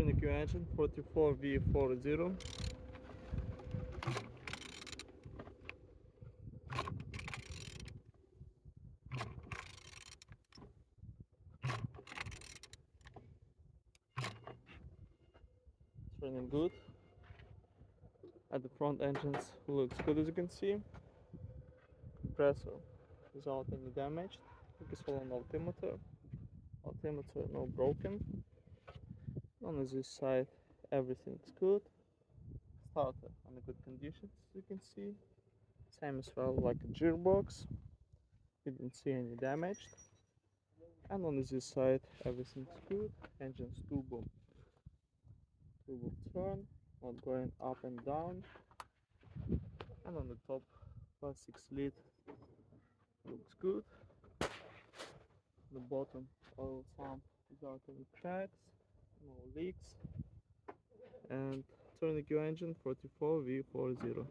turning your engine 44V40. It's running good. At the front engines looks good, as you can see. Compressor without any damage. Quick swell on altimeter. Altimeter no broken. On this side everything's good. Starter under good conditions, as you can see. Same as well like a gearbox. Didn't see any damage. And on this side everything's good. Engine's turbo turn, not going up and down. And on the top plastic lid looks good. The bottom oil sump without any cracks, no leaks. And turning your engine 44V40.